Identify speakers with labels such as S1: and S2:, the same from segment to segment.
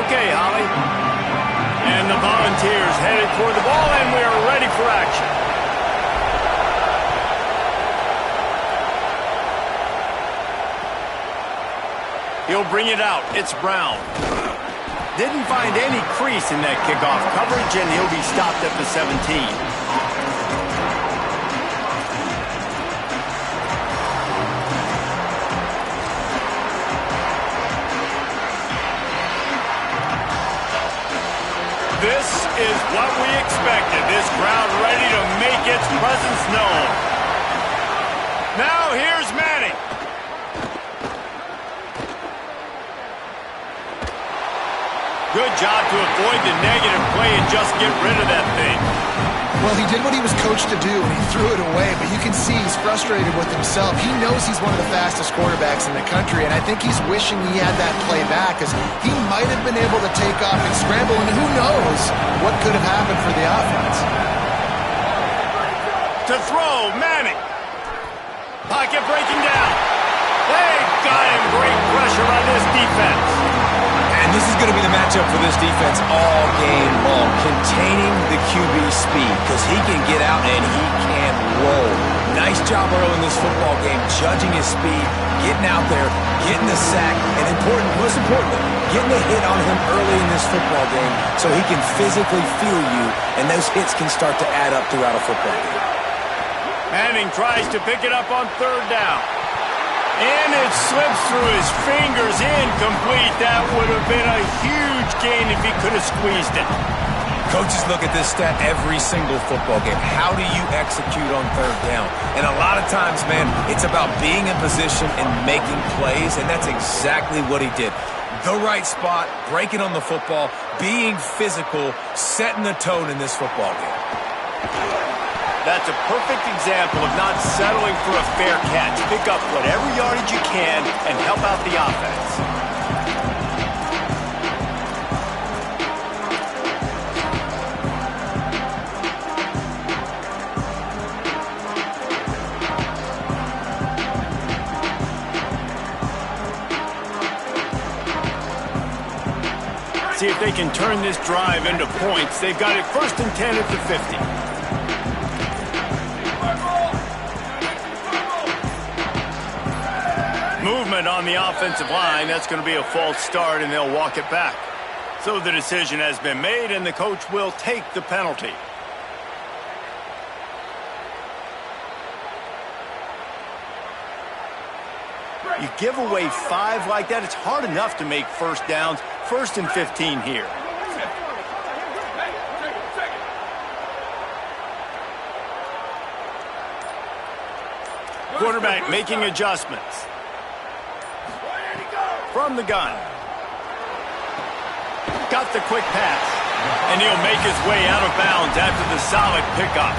S1: Okay, Holly. And the Volunteers headed toward the ball, and we are ready for action. He'll bring it out. It's Brown. Didn't find any crease in that kickoff coverage, and he'll be stopped at the 17. This is what we expected. This crowd ready to make its presence known. Now here's Manning. Good job to avoid the negative play and just get rid of that thing.
S2: Well, he did what he was coached to do, and he threw it away, but you can see he's frustrated with himself. He knows he's one of the fastest quarterbacks in the country, and I think he's wishing he had that play back, because he might have been able to take off and scramble, and who knows what could have happened for the offense.
S1: To throw, Manning. Pocket breaking down. They got him. Great pressure by this defense.
S3: And this is going to be the matchup for this defense all game long, containing the QB speed, because he can get out and he can roll. Nice job early in this football game, judging his speed, getting out there, getting the sack, and most importantly, getting a hit on him early in this football game so he can physically feel you, and those hits can start to add up throughout a football game.
S1: Manning tries to pick it up on third down. And it slips through his fingers, incomplete. That would have been a huge gain if he could have squeezed it.
S3: Coaches look at this stat every single football game. How do you execute on third down? And a lot of times, man, it's about being in position and making plays, and that's exactly what he did. The right spot, breaking on the football, being physical, setting the tone in this football game.
S1: That's a perfect example of not settling for a fair catch. Pick up whatever yardage you can and help out the offense. See if they can turn this drive into points. They've got it 1st and 10 at the 50. Movement on the offensive line. That's going to be a false start, and they'll walk it back. So the decision has been made, and the coach will take the penalty. You give away 5 like that, it's hard enough to make first downs. 1st and 15 here. Quarterback making adjustments. From the gun. Got the quick pass. And he'll make his way out of bounds after the solid pickup.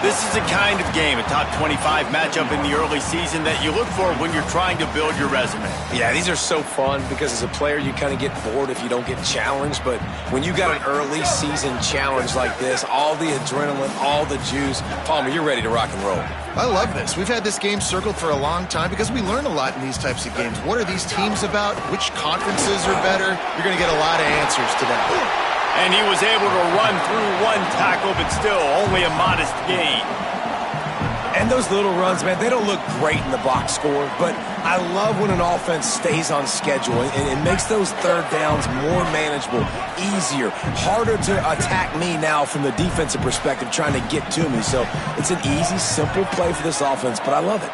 S1: This is the kind of game, a top 25 matchup in the early season, that you look for when you're trying to build your resume.
S3: Yeah, these are so fun because as a player, you kind of get bored if you don't get challenged. But when you got an early season challenge like this, all the adrenaline, all the juice, Palmer, you're ready to rock and roll.
S2: I love this. We've had this game circled for a long time because we learn a lot in these types of games. What are these teams about? Which conferences are better? You're going to get a lot of answers today.
S1: And he was able to run through one tackle, but still only a modest gain.
S3: And those little runs, man, they don't look great in the box score, but I love when an offense stays on schedule and it makes those third downs more manageable, easier, harder to attack me now from the defensive perspective trying to get to me. So it's an easy, simple play for this offense, but I love it.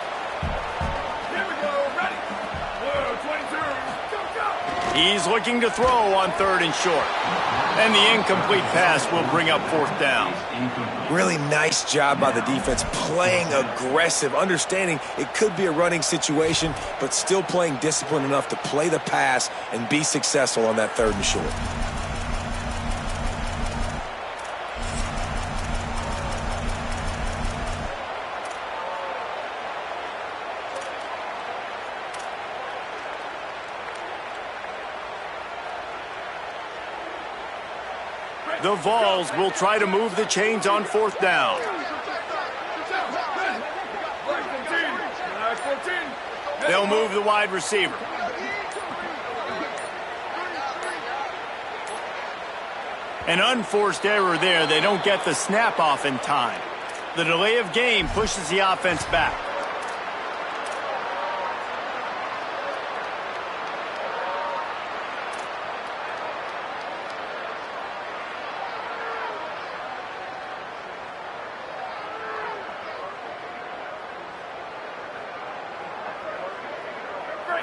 S1: He's looking to throw on 3rd and short. And the incomplete pass will bring up 4th down.
S3: Really nice job by the defense, playing aggressive, understanding it could be a running situation, but still playing disciplined enough to play the pass and be successful on that 3rd and short.
S1: The Vols will try to move the chains on 4th down. They'll move the wide receiver. An unforced error there. They don't get the snap off in time. The delay of game pushes the offense back.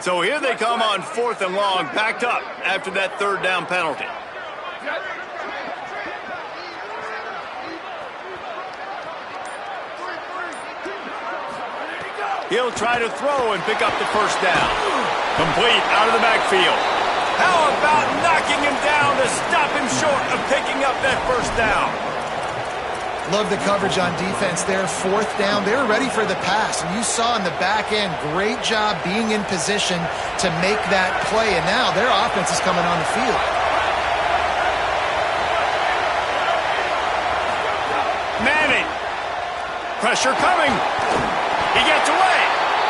S1: So here they come on 4th and long, backed up after that 3rd down penalty. He'll try to throw and pick up the 1st down. Complete out of the backfield. How about knocking him down to stop him short of picking up that 1st down?
S2: Love the coverage on defense there. 4th down. They were ready for the pass. And you saw in the back end, great job being in position to make that play. And now their offense is coming on the field.
S1: Manning. Pressure coming. He gets away.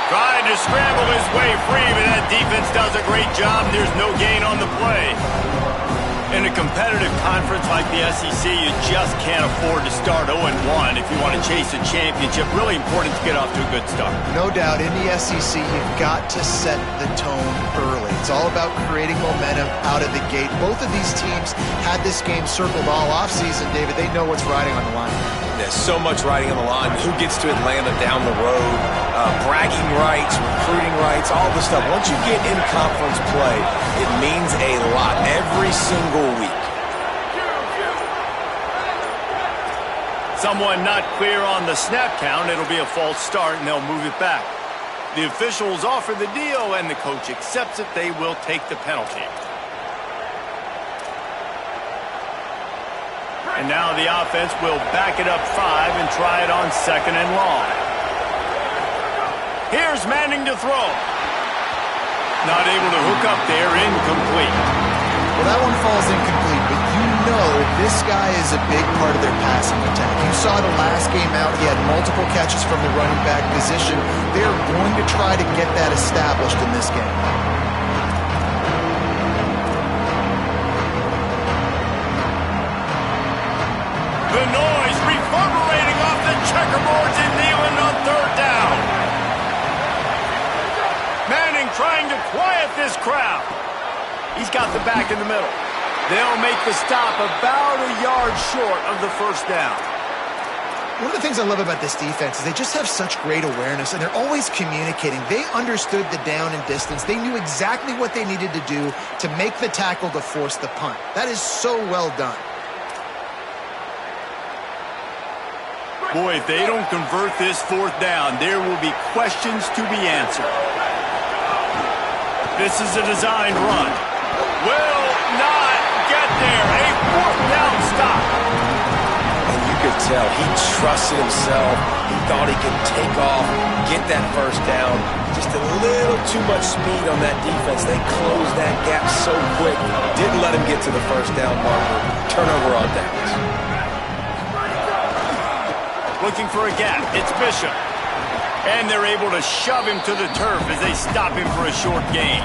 S1: Trying to scramble his way free, but that defense does a great job. There's no gain on the play. In a competitive conference like the SEC, you just can't afford to start 0-1 if you want to chase a championship. Really important to get off to a good start.
S2: No doubt, in the SEC, you've got to set the tone early. It's all about creating momentum out of the gate. Both of these teams had this game circled all offseason, David. They know what's riding on the line.
S3: There's so much riding on the line. Who gets to Atlanta down the road? Bragging rights, recruiting rights, all the stuff. Once you get in conference play, it means a lot every single week.
S1: Someone not clear on the snap count. It'll be a false start, and they'll move it back. The officials offer the deal, and the coach accepts it. They will take the penalty. And now the offense will back it up 5 and try it on 2nd and long. Here's Manning to throw. Not able to hook up there, incomplete.
S2: Well, that one falls incomplete, but you know this guy is a big part of their passing attack. You saw the last game out, he had multiple catches from the running back position. They're going to try to get that established in this game.
S1: The noise reverberating off the checkerboards in Neyland on 3rd down. Manning trying to quiet this crowd. He's got the back in the middle. They'll make the stop about a yard short of the 1st down.
S2: One of the things I love about this defense is they just have such great awareness, and they're always communicating. They understood the down and distance. They knew exactly what they needed to do to make the tackle to force the punt. That is so well done.
S1: Boy, if they don't convert this 4th down, there will be questions to be answered. This is a designed run. Will not get there. A 4th down stop.
S3: And you could tell he trusted himself. He thought he could take off, get that 1st down. Just a little too much speed on that defense. They closed that gap so quick. Didn't let him get to the 1st down marker. Turnover on downs.
S1: Looking for a gap. It's Bishop. And they're able to shove him to the turf as they stop him for a short gain.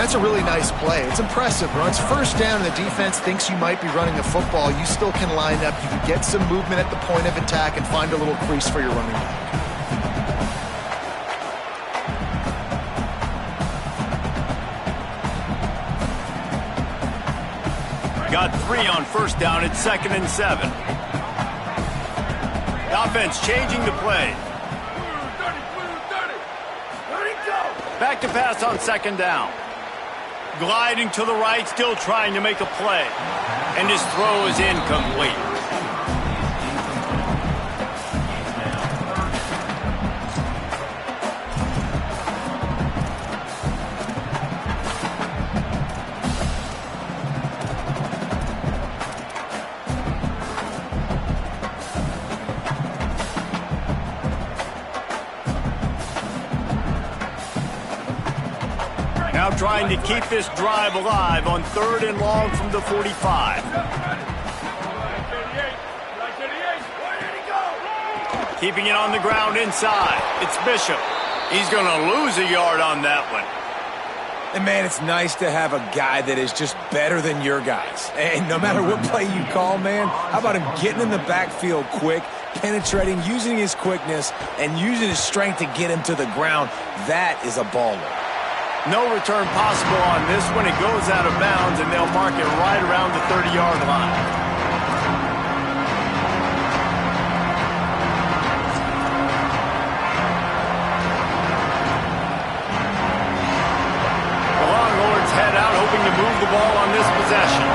S2: That's a really nice play. It's impressive. Runs 1st down and the defense thinks you might be running the football. You still can line up. You can get some movement at the point of attack and find a little crease for your running back.
S1: Got 3 on 1st down. It's 2nd and 7. Offense changing the play. Back to pass on 2nd down. Gliding to the right, still trying to make a play. And his throw is incomplete. Now trying to keep this drive alive on 3rd and long from the 45. Keeping it on the ground inside. It's Bishop. He's going to lose a yard on that one.
S3: And, man, it's nice to have a guy that is just better than your guys. And no matter what play you call, man, how about him getting in the backfield quick, penetrating, using his quickness, and using his strength to get him to the ground? That is a baller.
S1: No return possible on this one. It goes out of bounds, and they'll mark it right around the 30-yard line. Head out, hoping to move the ball on this possession.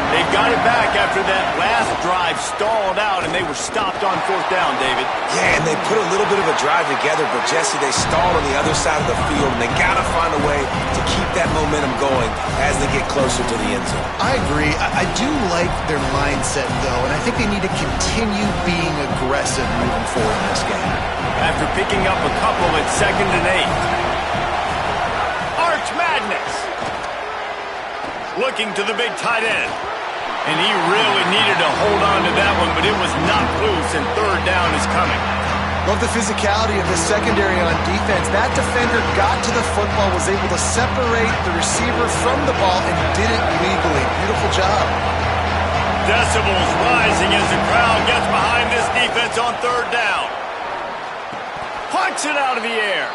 S1: They got it back after that last drive stalled out, and they were stopped on fourth down, David.
S3: Yeah, and they put a little bit of a drive together, but, Jesse, they stalled on the other side of the field, and they got to find a way to keep that momentum going as they get closer to the end zone.
S2: I agree. I do like their mindset, though, and I think they need to continue being aggressive moving forward in this game.
S1: After picking up a couple at 2nd and 8. Arch Madness. Looking to the big tight end. And he really needed to hold on to that one, but it was knocked loose, and 3rd down is coming.
S2: Love the physicality of the secondary on defense. That defender got to the football, was able to separate the receiver from the ball, and did it legally. Beautiful job.
S1: Decibels rising as the crowd gets behind this defense on 3rd down. Punts it out of the air.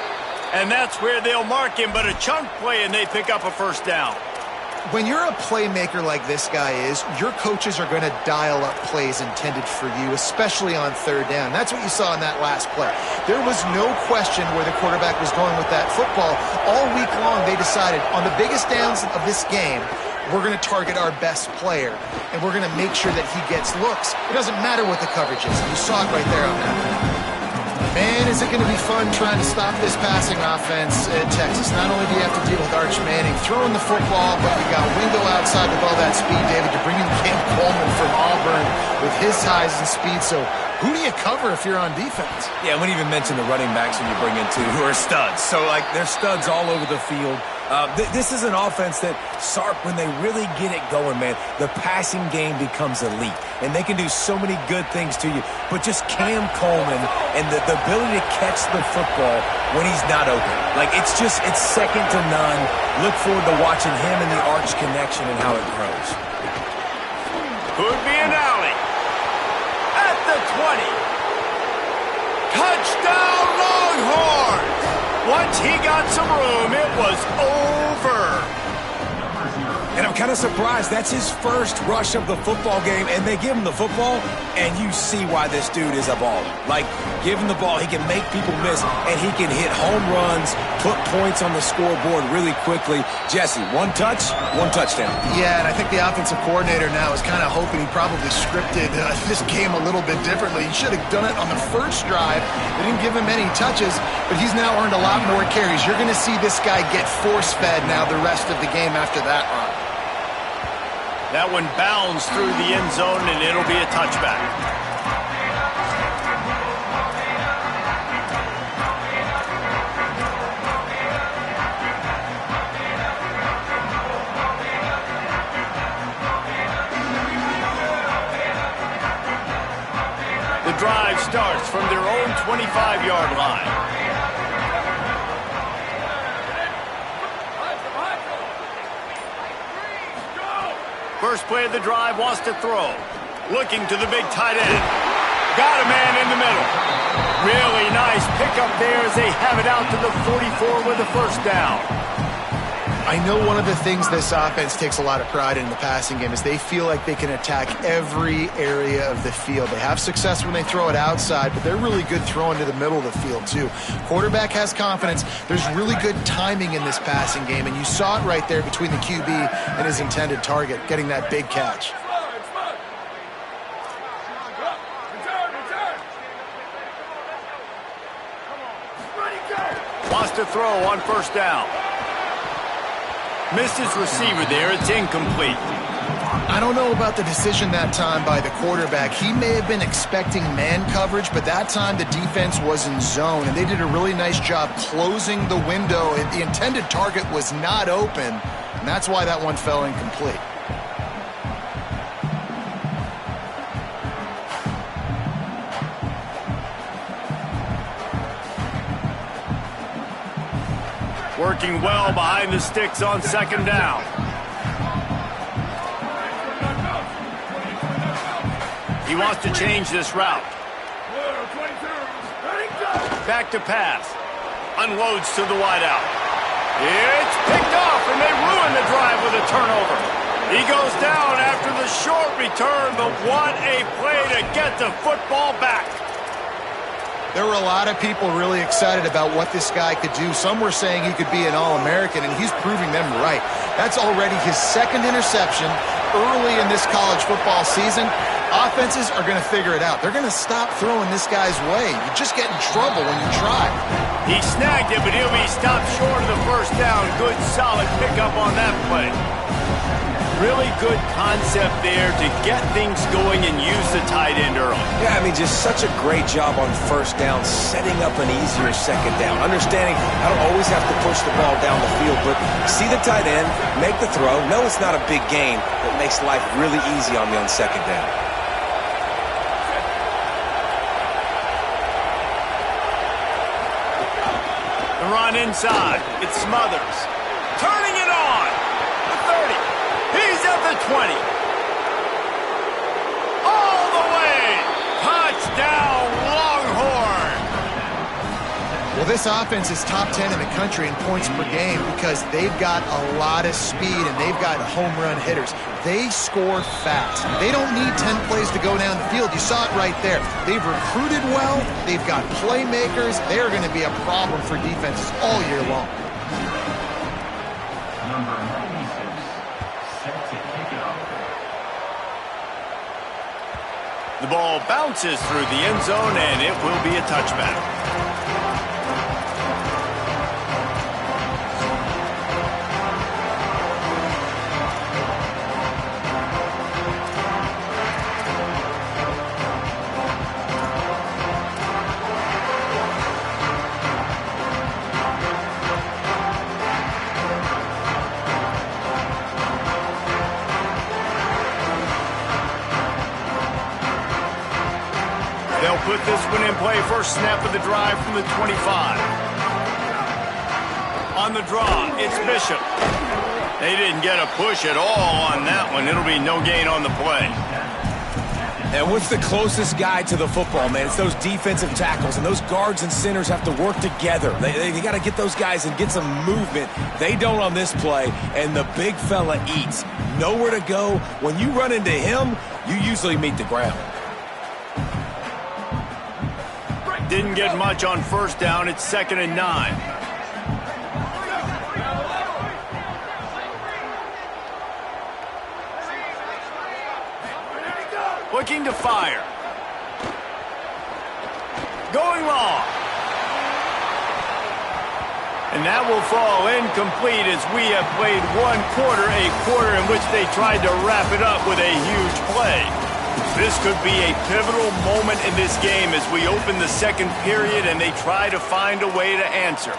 S1: And that's where they'll mark him, but a chunk play, and they pick up a 1st down.
S2: When you're a playmaker like this guy is, your coaches are going to dial up plays intended for you, especially on 3rd down. That's what you saw in that last play. There was no question where the quarterback was going with that football. All week long, they decided on the biggest downs of this game, we're going to target our best player, and we're going to make sure that he gets looks. It doesn't matter what the coverage is. You saw it right there on that. Man, is it going to be fun trying to stop this passing offense at Texas. Not only do you have to deal with Arch Manning throwing the football, but you got Wingo outside with all that speed, David. You're bringing Cam Coleman from Auburn with his size and speed. So who do you cover if you're on defense?
S3: Yeah, I wouldn't even mention the running backs when you bring in two who are studs. So, like, they're studs all over the field. This is an offense that, Sark, when they really get it going, man, the passing game becomes elite. And they can do so many good things to you. But just Cam Coleman and the ability to catch the football when he's not open. Like, it's second to none. Look forward to watching him and the Arch connection and how it grows.
S1: Could be an alley. At the 20. Touchdown Longhorns! Once he got some room, it was over.
S3: And I'm kind of surprised. That's his first rush of the football game, and they give him the football, and you see why this dude is a baller. Like, give him the ball, he can make people miss, and he can hit home runs, put points on the scoreboard really quickly. Jesse, one touchdown.
S2: Yeah, and I think the offensive coordinator now is kind of hoping he probably scripted this game a little bit differently. He should have done it on the first drive. They didn't give him any touches, but he's now earned a lot more carries. You're going to see this guy get force-fed now the rest of the game after that run.
S1: That one bounds through the end zone, and it'll be a touchback. The drive starts from their own 25-yard line. First play of the drive, wants to throw. Looking to the big tight end. Got a man in the middle. Really nice pickup there as they have it out to the 44 with a 1st down.
S2: I know one of the things this offense takes a lot of pride in the passing game is they feel like they can attack every area of the field. They have success when they throw it outside, but they're really good throwing to the middle of the field too. Quarterback has confidence. There's really good timing in this passing game, and you saw it right there between the QB and his intended target, getting that big catch.
S1: Wants to throw on 1st down. Missed his receiver there. It's incomplete.
S2: I don't know about the decision that time by the quarterback. He may have been expecting man coverage, but that time the defense was in zone, and they did a really nice job closing the window. The intended target was not open, and that's why that one fell incomplete.
S1: working well behind the sticks on second down. He wants to change this route. Back to pass. Unloads to the wideout. It's picked off, and they ruin the drive with a turnover. He goes down after the short return, but what a play to get the football back.
S2: There were a lot of people really excited about what this guy could do. Some were saying he could be an All-American, and he's proving them right. That's already his second interception early in this college football season. Offenses are going to figure it out. They're going to stop throwing this guy's way. You just get in trouble when you try.
S1: He snagged it, but he'll be stopped short of the first down. Good, solid pickup on that play. Really good concept there to get things going and use the tight end early.
S3: Yeah, I mean, just such a great job on first down, setting up an easier second down. Understanding I don't always have to push the ball down the field, but see the tight end, make the throw. No, it's not a big gain, but makes life really easy on me on second down.
S1: The run inside. It Smothers. Turning it on. The 30. He's at the 20. All the way. Touchdown, Longhorn.
S2: Well, this offense is top 10 in the country in points per game because they've got a lot of speed and they've got home run hitters. They score fast. They don't need 10 plays to go down the field. You saw it right there. They've recruited well. They've got playmakers. They are going to be a problem for defenses all year long.
S4: Number 96, set to kick it off.
S1: The ball bounces through the end zone, and it will be a touchback. They'll put this one in play. First snap of the drive from the 25. On the draw, it's Bishop. They didn't get a push at all on that one. It'll be no gain on the play.
S3: And what's the closest guy to the football, man? It's those defensive tackles, and those guards and centers have to work together. They got to get those guys and get some movement. They don't on this play, and the big fella eats. Nowhere to go. When you run into him, you usually meet the ground.
S1: Didn't get much on first down. It's 2nd and 9. Looking to fire. Going long. And that will fall incomplete as we have played one quarter, a quarter in which they tried to wrap it up with a huge play. This could be a pivotal moment in this game as we open the second period and they try to find a way to answer.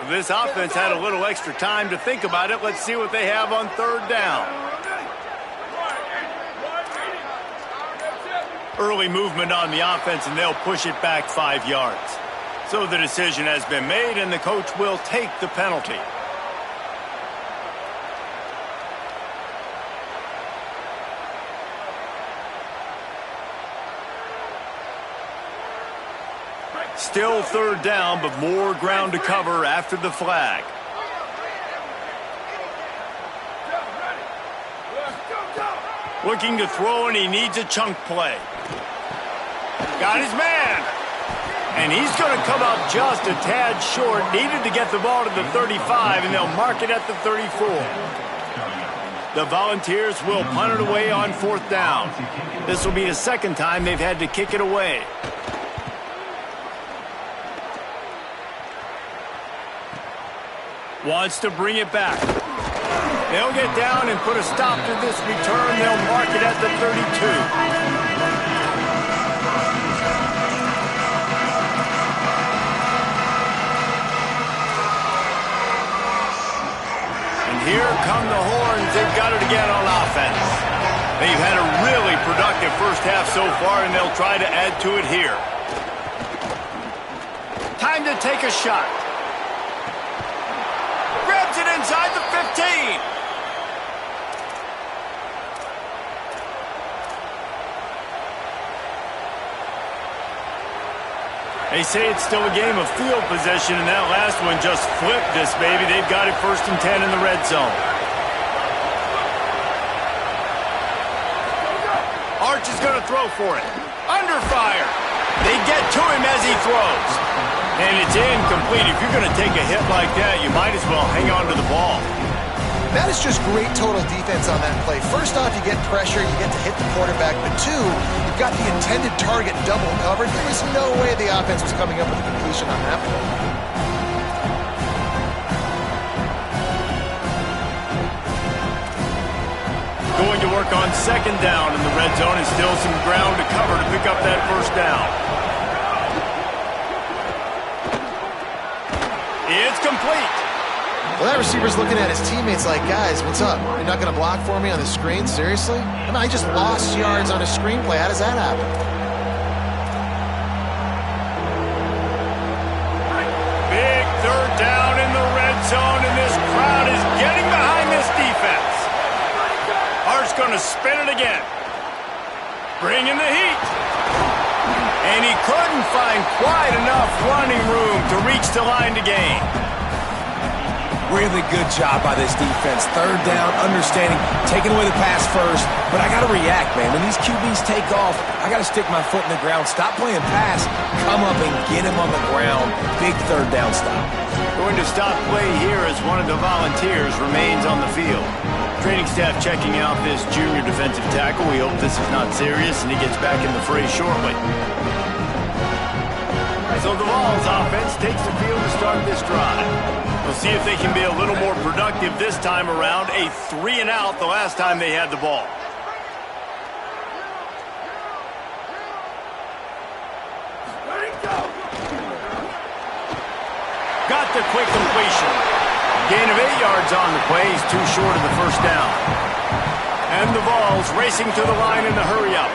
S1: This offense had a little extra time to think about it. Let's see what they have on third down. Early movement on the offense, and they'll push it back 5 yards. So the decision has been made, and the coach will take the penalty. Still third down, but more ground to cover after the flag. Looking to throw, and he needs a chunk play. Got his man. And he's going to come up just a tad short. Needed to get the ball to the 35, and they'll mark it at the 34. The Volunteers will punt it away on fourth down. This will be the second time they've had to kick it away. Wants to bring it back. They'll get down and put a stop to this return. They'll mark it at the 32. Here come the horns. They've got it again on offense. They've had a really productive first half so far, and they'll try to add to it here. Time to take a shot. Grabs it inside the 15. They say it's still a game of field possession, and that last one just flipped this baby. They've got it 1st and 10 in the red zone. Arch is going to throw for it. Under fire. They get to him as he throws. And it's incomplete. If you're going to take a hit like that, you might as well hang on to the ball.
S2: That is just great total defense on that play. First off, you get pressure, you get to hit the quarterback, but two, you've got the intended target double covered. There was no way the offense was coming up with a completion on that play.
S1: Going to work on 2nd down in the red zone, and still some ground to cover to pick up that 1st down. It's complete.
S2: Well, that receiver's looking at his teammates like, guys, what's up? You're not going to block for me on the screen? Seriously? I mean, I just lost yards on a screenplay. How does that happen?
S1: Big 3rd down in the red zone, and this crowd is getting behind this defense. Hart's going to spin it again. Bring in the heat. And he couldn't find quite enough running room to reach the line to gain.
S3: Really good job by this defense. 3rd down, understanding, taking away the pass first. But I got to react, man. When these QBs take off, I got to stick my foot in the ground. Stop playing pass. Come up and get him on the ground. Big 3rd down stop.
S1: Going to stop play here as one of the Volunteers remains on the field. Training staff checking out this junior defensive tackle. We hope this is not serious and he gets back in the fray shortly. So the Vols offense takes the field to start this drive. We'll see if they can be a little more productive this time around. A 3-and-out the last time they had the ball. Got the quick completion. Gain of 8 yards on the play. He's too short of the 1st down. And the Vols racing to the line in the hurry-up.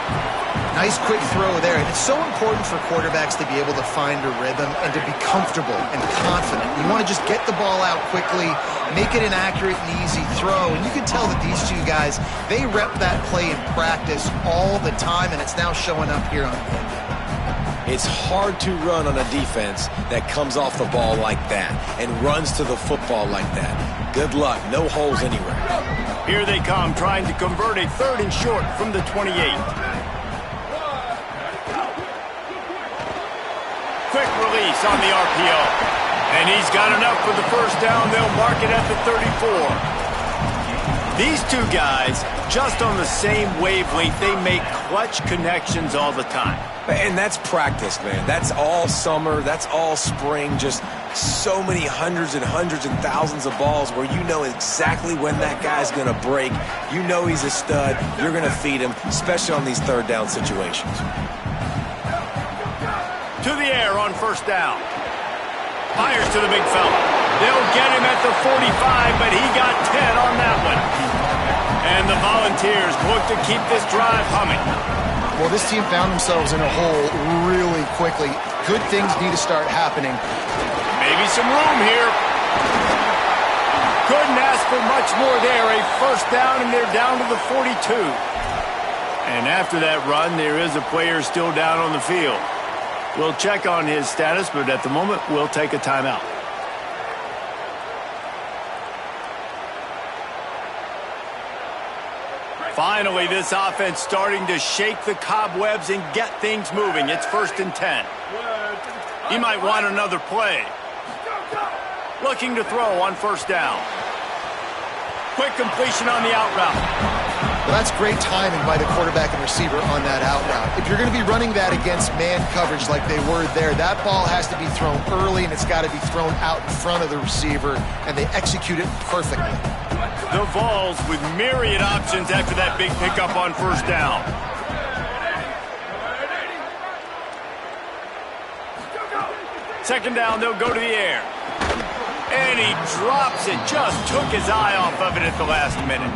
S2: Nice quick throw there, and it's so important for quarterbacks to be able to find a rhythm and to be comfortable and confident. You want to just get the ball out quickly, make it an accurate and easy throw, and you can tell that these two guys, they rep that play in practice all the time, and it's now showing up here on game day.
S3: It's hard to run on a defense that comes off the ball like that and runs to the football like that. Good luck, no holes anywhere.
S1: Here they come, trying to convert a 3rd and short from the 28. Quick release on the RPO. And he's got enough for the 1st down. They'll mark it at the 34. These two guys, just on the same wavelength, they make clutch connections all the time.
S3: And that's practice, man. That's all summer. That's all spring. Just so many hundreds and thousands of balls where you know exactly when that guy's going to break. You know he's a stud. You're going to feed him, especially on these 3rd down situations.
S1: To the air on 1st down. Fires to the big fella. They'll get him at the 45, but he got 10 on that one. And the Volunteers look to keep this drive humming.
S2: Well, this team found themselves in a hole really quickly. Good things need to start happening.
S1: Maybe some room here. Couldn't ask for much more there. A 1st down, and they're down to the 42. And after that run, there is a player still down on the field. We'll check on his status, but at the moment, we'll take a timeout. Finally, this offense starting to shake the cobwebs and get things moving. It's 1st and 10. He might want another play. Looking to throw on 1st down. Quick completion on the out route.
S2: Well, that's great timing by the quarterback and receiver on that out route. If you're going to be running that against man coverage like they were there, that ball has to be thrown early and it's got to be thrown out in front of the receiver, and they execute it perfectly.
S1: The Vols with myriad options after that big pickup on 1st down. Second down, they'll go to the air. And he drops it. Just took his eye off of it at the last minute.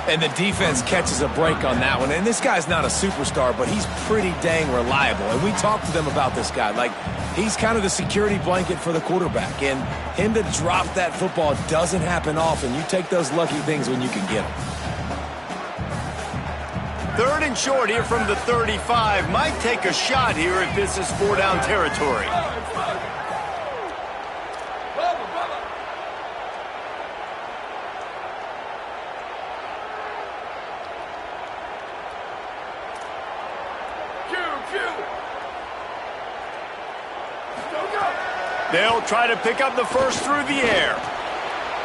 S3: And the defense catches a break on that one. And this guy's not a superstar, but he's pretty dang reliable. And we talked to them about this guy. Like, he's kind of the security blanket for the quarterback. And him to drop that football doesn't happen often. You take those lucky things when you can get them.
S1: 3rd and short here from the 35. Might take a shot here if this is 4-down territory. They'll try to pick up the first through the air.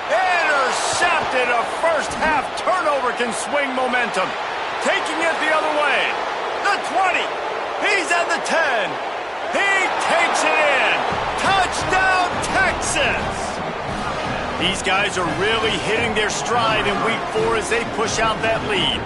S1: Intercepted. A first-half turnover can swing momentum. Taking it the other way. The 20. He's at the 10. He takes it in. Touchdown, Texas. These guys are really hitting their stride in week 4 as they push out that lead.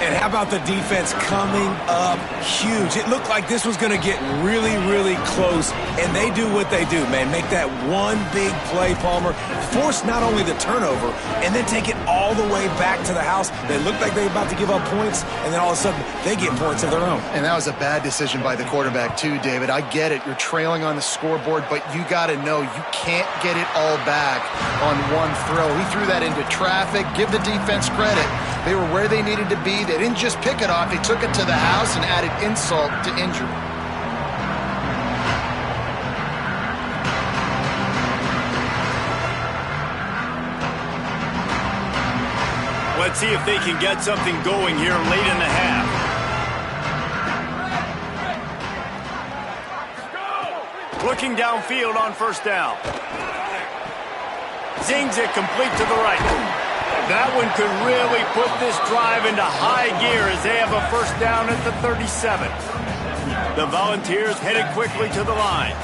S3: And how about the defense coming up huge? It looked like this was going to get really, really close, and they do what they do, man. Make that one big play, Palmer. Force not only the turnover, and then take it all the way back to the house. They looked like they were about to give up points, and then all of a sudden, they get points of their own.
S2: And that was a bad decision by the quarterback, too, David. I get it. You're trailing on the scoreboard, but you got to know you can't get it all back on one throw. He threw that into traffic. Give the defense credit. They were where they needed to be. They didn't just pick it off. They took it to the house and added insult to injury.
S1: Let's see if they can get something going here late in the half. Looking downfield on 1st down. Zings it complete to the right. That one could really put this drive into high gear as they have a 1st down at the 37. The Volunteers headed quickly to the line.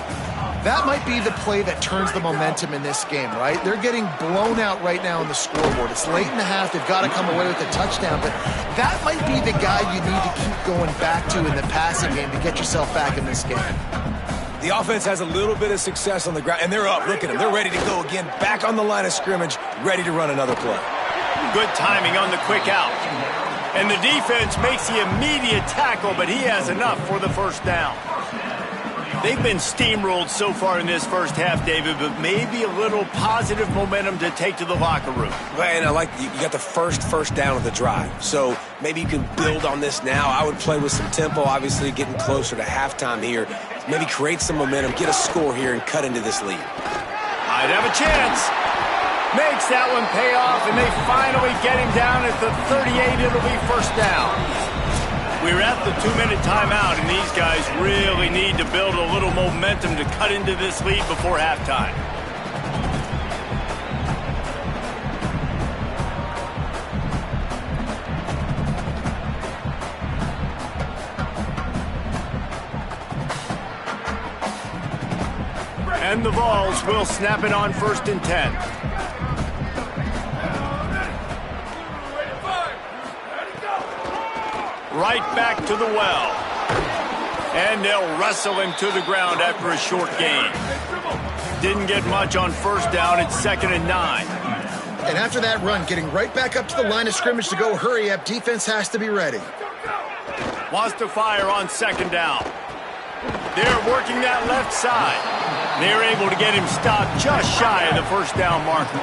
S2: That might be the play that turns the momentum in this game, right? They're getting blown out right now on the scoreboard. It's late in the half. They've got to come away with a touchdown, but that might be the guy you need to keep going back to in the passing game to get yourself back in this game.
S3: The offense has a little bit of success on the ground, and they're up. Look at them. They're ready to go again, back on the line of scrimmage, ready to run another play.
S1: Good timing on the quick out. And the defense makes the immediate tackle, but he has enough for the 1st down. They've been steamrolled so far in this first half, David, but maybe a little positive momentum to take to the locker room.
S3: And I like you got the first down of the drive, so maybe you can build on this now. I would play with some tempo, obviously getting closer to halftime here. Maybe create some momentum, get a score here, and cut into this lead.
S1: Might have a chance. Makes that one pay off, and they finally get him down at the 38. It'll be 1st down. We're at the 2-minute timeout, and these guys really need to build a little momentum to cut into this lead before halftime. And the Vols will snap it on 1st and 10. Right back to the well. And they'll wrestle him to the ground after a short gain. Didn't get much on 1st down. It's 2nd and 9.
S2: And after that run, getting right back up to the line of scrimmage to go hurry up, defense has to be ready.
S1: Wants to fire on 2nd down. They're working that left side. They're able to get him stopped just shy of the 1st down marker.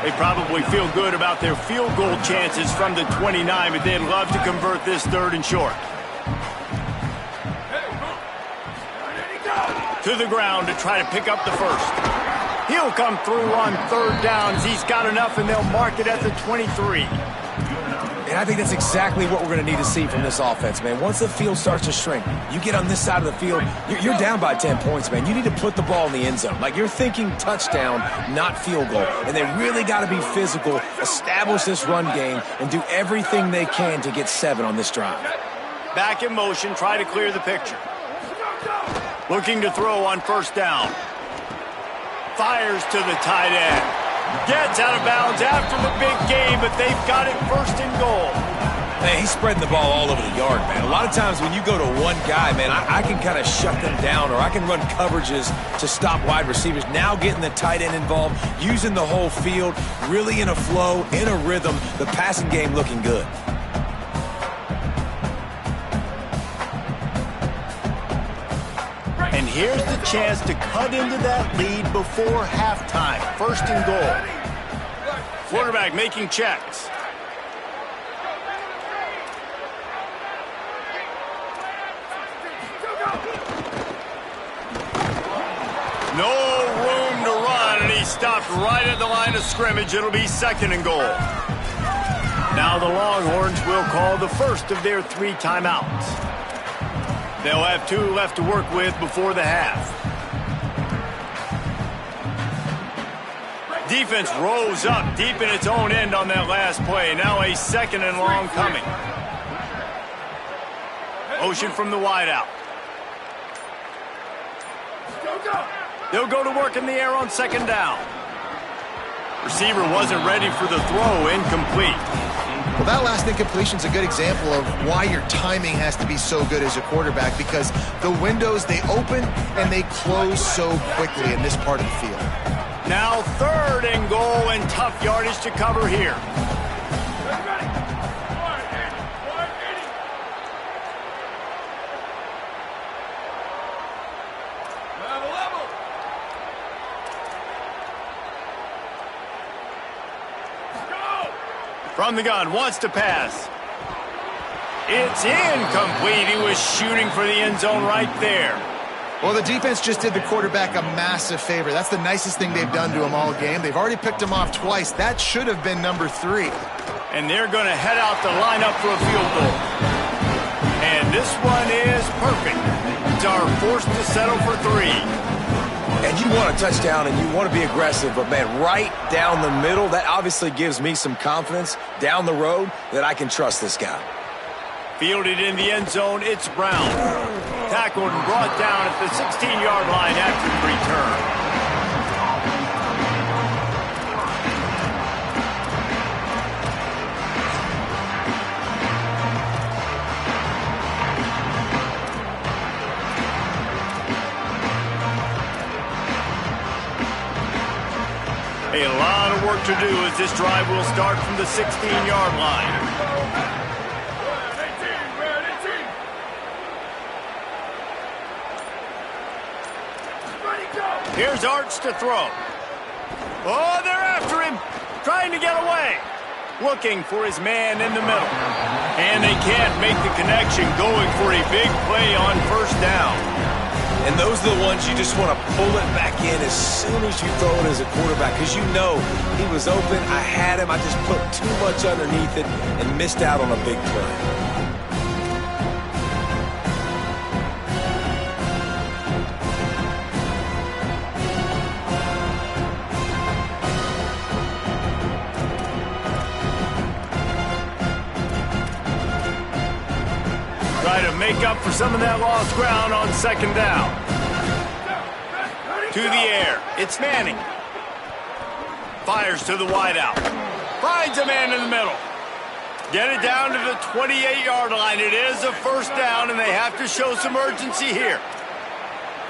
S1: They probably feel good about their field goal chances from the 29, but they'd love to convert this 3rd and short. To the ground to try to pick up the 1st. He'll come through on 3rd downs. He's got enough, and they'll mark it at the 23.
S3: And I think that's exactly what we're going to need to see from this offense, man. Once the field starts to shrink, you get on this side of the field, you're down by 10 points, man. You need to put the ball in the end zone. Like, you're thinking touchdown, not field goal. And they really got to be physical, establish this run game, and do everything they can to get 7 on this drive.
S1: Back in motion, try to clear the picture. Looking to throw on 1st down. Fires to the tight end. Gets out of bounds after the big game, but they've got it 1st and goal.
S3: Man, he's spreading the ball all over the yard, man. A lot of times when you go to one guy, man, I can kind of shut them down, or I can run coverages to stop wide receivers. Now getting the tight end involved, using the whole field, really in a flow, in a rhythm, the passing game looking good.
S1: And here's the chance to cut into that lead before halftime. First and goal. Quarterback making checks. No room to run, and he stopped right at the line of scrimmage. It'll be second and goal. Now the Longhorns will call the first of their 3 timeouts. They'll have 2 left to work with before the half. Defense rose up deep in its own end on that last play. Now a second and long coming. Motion from the wideout. They'll go to work in the air on second down. Receiver wasn't ready for the throw, incomplete.
S2: Well, that last incompletion is a good example of why your timing has to be so good as a quarterback, because the windows, they open and they close so quickly in this part of the field.
S1: Now third and goal, and tough yardage to cover here. From the gun, wants to pass. It's incomplete. He was shooting for the end zone right there.
S2: Well, the defense just did the quarterback a massive favor. That's the nicest thing they've done to him all game. They've already picked him off twice. That should have been number 3.
S1: And they're going to head out the lineup for a field goal. And this one is perfect. Are forced to settle for 3.
S3: And you want a touchdown and you want to be aggressive, but, man, right down the middle, that obviously gives me some confidence down the road that I can trust this guy.
S1: Fielded in the end zone, it's Brown. Tackled and brought down at the 16-yard line after the return. A lot of work to do as this drive will start from the 16-yard line. Here's Arch to throw. Oh, they're after him, trying to get away. Looking for his man in the middle. And they can't make the connection, going for a big play on first down.
S3: And those are the ones you just want to pull it back in as soon as you throw it as a quarterback, because you know he was open, I had him, I just put too much underneath it and missed out on a big play.
S1: Try to make up for some of that lost ground on second down. To the air, it's Manning. Fires to the wideout. Finds a man in the middle. Get it down to the 28-yard line. It is a first down, and they have to show some urgency here.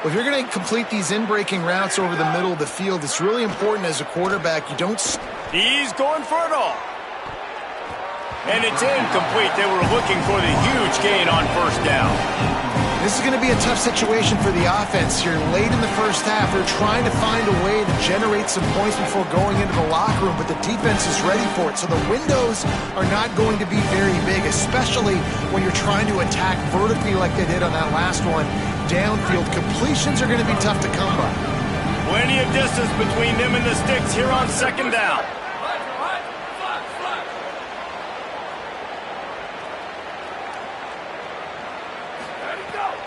S2: Well, if you're going to complete these in-breaking routes over the middle of the field, it's really important as a quarterback you don't...
S1: He's going for it all. And it's incomplete. They were looking for the huge gain on first down.
S2: This is going to be a tough situation for the offense here. Late in the first half, they're trying to find a way to generate some points before going into the locker room, but the defense is ready for it. So the windows are not going to be very big, especially when you're trying to attack vertically like they did on that last one. Downfield completions are going to be tough to come by.
S1: Plenty of distance between them and the sticks here on second down.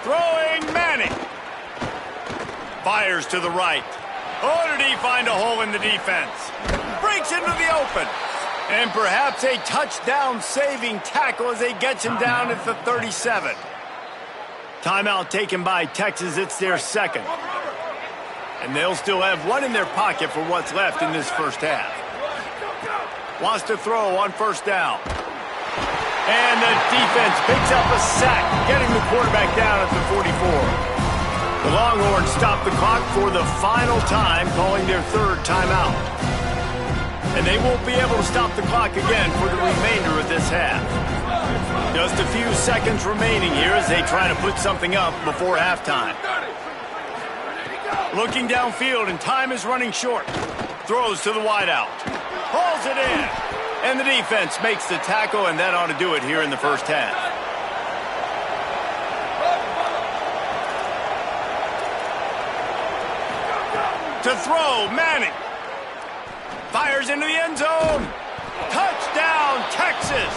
S1: Throwing Manning. Fires to the right. Oh, did he find a hole in the defense? Breaks into the open. And perhaps a touchdown-saving tackle as they gets him down at the 37. Timeout taken by Texas. It's their second. And they'll still have one in their pocket for what's left in this first half. Wants to throw on first down. And the defense picks up a sack, getting the quarterback down at the 44. The Longhorns stop the clock for the final time, calling their third timeout. And they won't be able to stop the clock again for the remainder of this half. Just a few seconds remaining here as they try to put something up before halftime. Looking downfield, and time is running short. Throws to the wideout. Hauls it in. And the defense makes the tackle, and that ought to do it here in the first half. To throw, Manning. Fires into the end zone. Touchdown, Texas.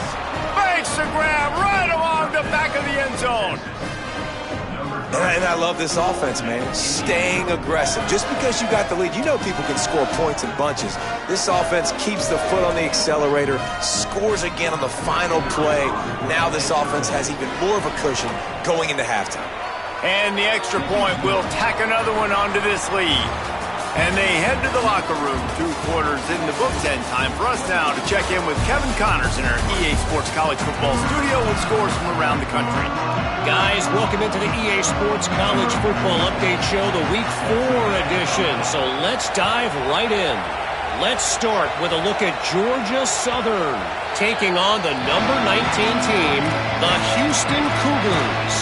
S1: Makes the grab right along the back of the end zone.
S3: And I love this offense, man. Staying aggressive. Just because you got the lead, you know people can score points in bunches. This offense keeps the foot on the accelerator, scores again on the final play. Now this offense has even more of a cushion going into halftime.
S1: And the extra point will tack another one onto this lead. And they head to the locker room. 2 quarters in the books, and time for us now to check in with Kevin Connors in our EA Sports College Football studio with scores from around the country.
S5: Guys, welcome into the EA Sports College Football Update Show, the Week 4 edition. So let's dive right in. Let's start with a look at Georgia Southern taking on the number 19 team, the Houston Cougars.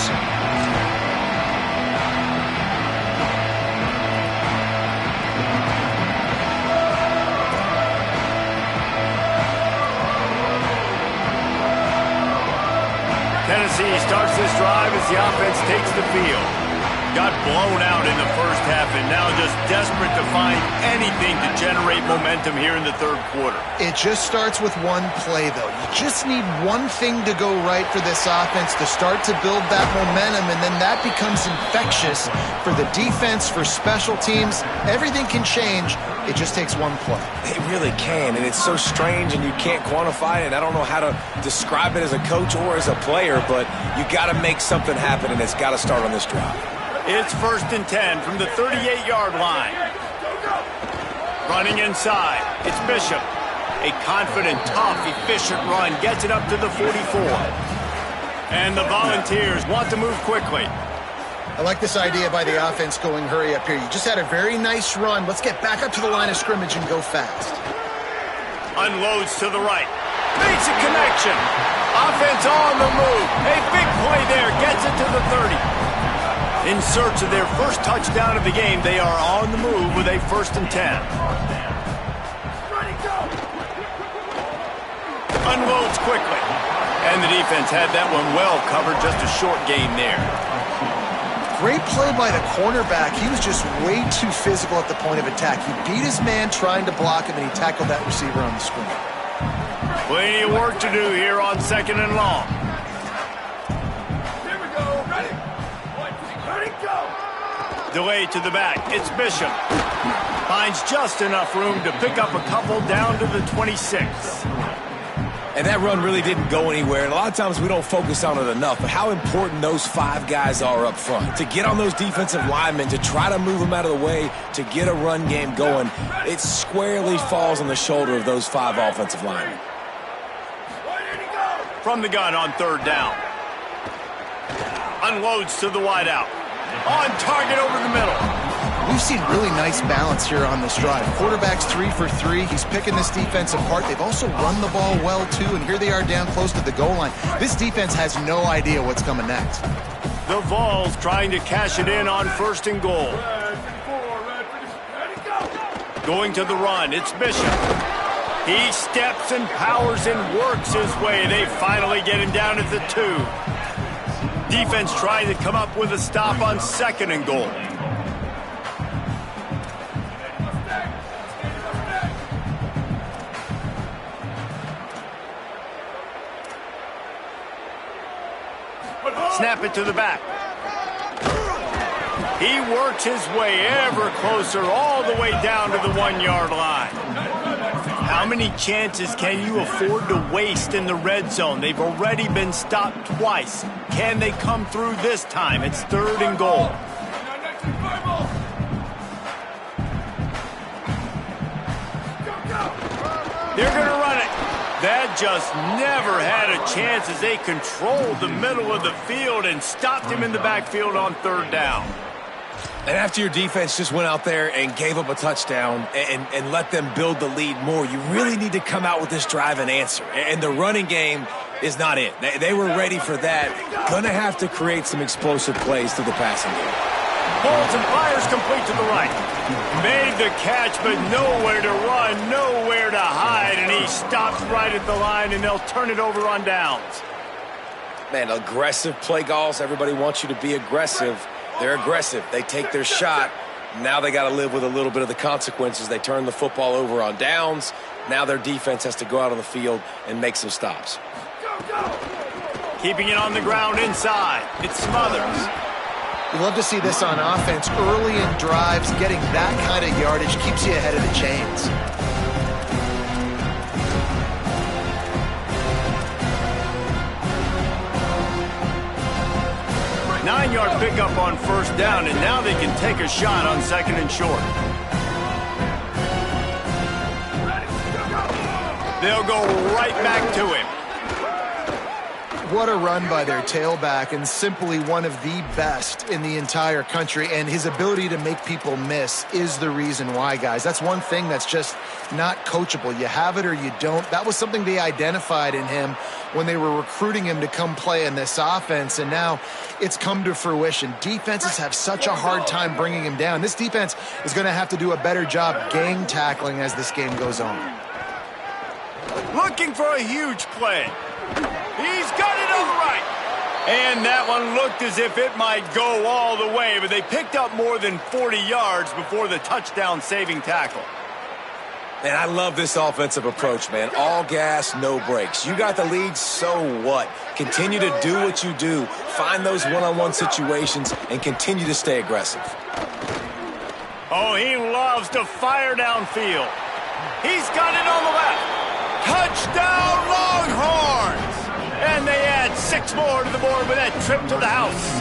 S1: Tennessee starts this drive as the offense takes the field. Got blown out in the first half and now just desperate to find anything to generate momentum here in the third quarter.
S2: It just starts with one play, though. You just need one thing to go right for this offense to start to build that momentum, and then that becomes infectious for the defense, for special teams. Everything can change. It just takes one play.
S3: It really can, and it's so strange, and you can't quantify it. I don't know how to describe it as a coach or as a player, but you got to make something happen, and it's got to start on this drive.
S1: It's 1st and 10 from the 38-yard line. Running inside, it's Bishop. A confident, tough, efficient run gets it up to the 44. And the Volunteers want to move quickly.
S2: I like this idea by the offense going hurry up here. You just had a very nice run. Let's get back up to the line of scrimmage and go fast.
S1: Unloads to the right. Makes a connection. Offense on the move. A big play there. Gets it to the 30. In search of their first touchdown of the game, they are on the move with a 1st and 10. Unloads quickly. And the defense had that one well covered. Just a short gain there.
S2: Great play by the cornerback. He was just way too physical at the point of attack. He beat his man trying to block him, and he tackled that receiver on the screen.
S1: Plenty of work to do here on 2nd and long.
S4: Here we go. Ready? Ready, go.
S1: Delay to the back. It's Bishop. Finds just enough room to pick up a couple down to the 26.
S3: And that run really didn't go anywhere. And a lot of times we don't focus on it enough, but how important those 5 guys are up front. To get on those defensive linemen, to try to move them out of the way, to get a run game going, it squarely falls on the shoulder of those 5 offensive linemen.
S1: From the gun on 3rd down. Unloads to the wideout. On target over the middle.
S2: We've seen really nice balance here on this drive. Quarterback's 3 for 3. He's picking this defense apart. They've also run the ball well, too, and here they are down close to the goal line. This defense has no idea what's coming next.
S1: The Vols trying to cash it in on 1st and goal. Going to the run, it's Bishop. He steps and powers and works his way. They finally get him down at the 2. Defense trying to come up with a stop on 2nd and goal. Snap it to the back. He works his way ever closer all the way down to the 1-yard line. How many chances can you afford to waste in the red zone? They've already been stopped twice. Can they come through this time? It's 3rd and goal. They're going to run it. That just never had a chance as they controlled the middle of the field and stopped him in the backfield on third down.
S3: And after your defense just went out there and gave up a touchdown and let them build the lead more, you really need to come out with this drive and answer. And the running game is not it. They were ready for that. Gonna have to create some explosive plays through the passing game.
S1: Pulls and fires complete to the right. Made the catch, but nowhere to run, nowhere to hide, and he stops right at the line, and they'll turn it over on downs.
S3: Man, aggressive play calls. Everybody wants you to be aggressive. They're aggressive. They take their shot. Now they got to live with a little bit of the consequences. They turn the football over on downs. Now their defense has to go out on the field and make some stops.
S1: Keeping it on the ground inside. It Smothers.
S2: You love to see this on offense. Early in drives, getting that kind of yardage keeps you ahead of the chains.
S1: 9-yard pickup on first down, and now they can take a shot on second and short. They'll go right back to him.
S2: What a run by their tailback, and simply one of the best in the entire country. And his ability to make people miss is the reason why, guys. That's one thing that's just not coachable. You have it or you don't. That was something they identified in him when they were recruiting him to come play in this offense, and now it's come to fruition. Defenses have such a hard time bringing him down. This defense is going to have to do a better job gang tackling as this game goes on.
S1: Looking for a huge play. He's got it on the right. And that one looked as if it might go all the way, but they picked up more than 40 yards before the touchdown-saving tackle.
S3: And I love this offensive approach, man. All gas, no brakes. You got the lead, so what? Continue to do what you do. Find those one-on-one situations and continue to stay aggressive.
S1: Oh, he loves to fire downfield. He's got it on the left. Touchdown, Longhorns! And they add 6 more to the board with that trip to the house.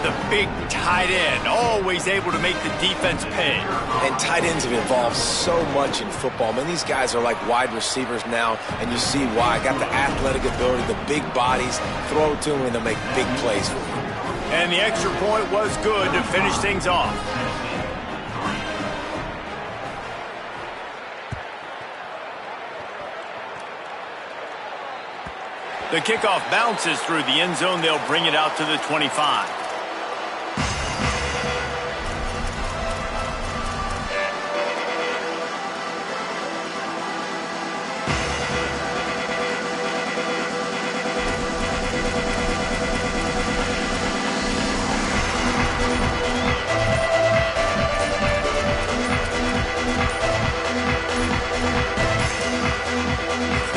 S1: The big tight end, always able to make the defense pay.
S3: And tight ends have evolved so much in football. Man, these guys are like wide receivers now, and you see why. Got the athletic ability, the big bodies. Throw it to them, and they'll make big plays for you.
S1: And the extra point was good to finish things off. The kickoff bounces through the end zone. They'll bring it out to the 25.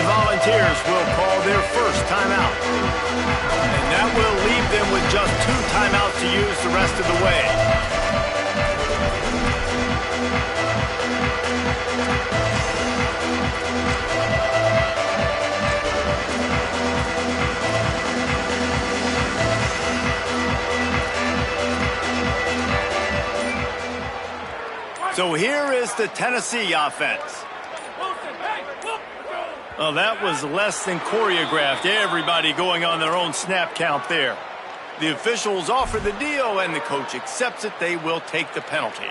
S1: Volunteers will call their first timeout. And that will leave them with just 2 timeouts to use the rest of the way. So here is the Tennessee offense. Well, that was less than choreographed. Everybody going on their own snap count there. The officials offer the deal, and the coach accepts it. They will take the penalty.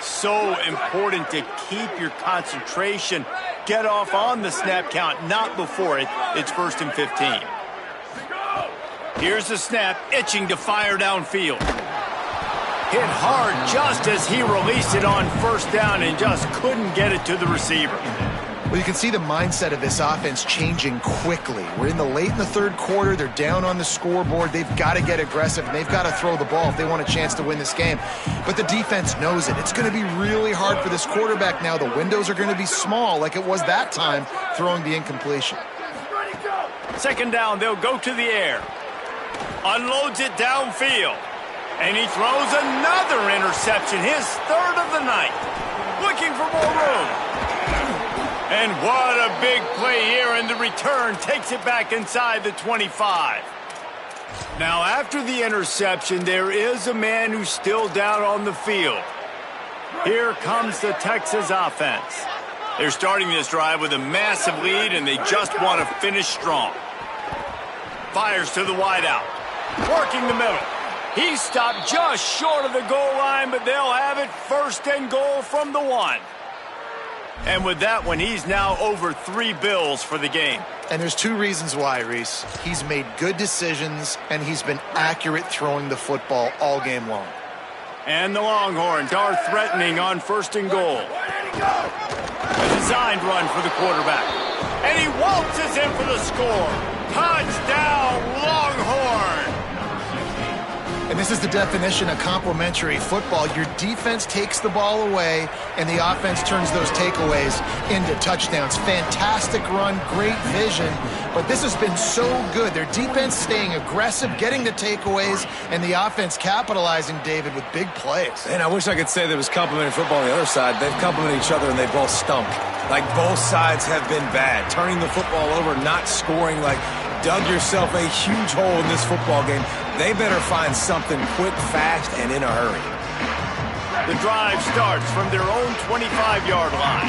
S1: So important to keep your concentration. Get off on the snap count, not before it. It's 1st and 15. Here's the snap, itching to fire downfield. Hit hard just as he released it on first down and just couldn't get it to the receiver.
S2: Well, you can see the mindset of this offense changing quickly. We're in the late in the 3rd quarter. They're down on the scoreboard. They've got to get aggressive, and they've got to throw the ball if they want a chance to win this game. But the defense knows it. It's going to be really hard for this quarterback now. The windows are going to be small like it was that time throwing the incompletion.
S1: 2nd down, they'll go to the air. Unloads it downfield. And he throws another interception, his 3rd of the night. Looking for more room. And what a big play here, and the return takes it back inside the 25. Now, after the interception, there is a man who's still down on the field. Here comes the Texas offense. They're starting this drive with a massive lead, and they just want to finish strong. Fires to the wideout. Working the middle. He stopped just short of the goal line, but they'll have it 1st and goal from the 1. And with that one, he's now over 3 bills for the game.
S2: And there's 2 reasons why, Reese. He's made good decisions, and he's been accurate throwing the football all game long.
S1: And the Longhorns are threatening on 1st and goal. A designed run for the quarterback. And he waltzes in for the score. Touchdown, Longhorn!
S2: And this is the definition of complementary football. Your defense takes the ball away, and the offense turns those takeaways into touchdowns. Fantastic run, great vision, but this has been so good. Their defense staying aggressive, getting the takeaways, and the offense capitalizing, David, with big plays.
S3: And I wish I could say there was complementary football on the other side. They've complemented each other, and they both stunk. Like, both sides have been bad. Turning the football over, not scoring, like, dug yourself a huge hole in this football game. They better find something quick, fast, and in a hurry.
S1: The drive starts from their own 25-yard line.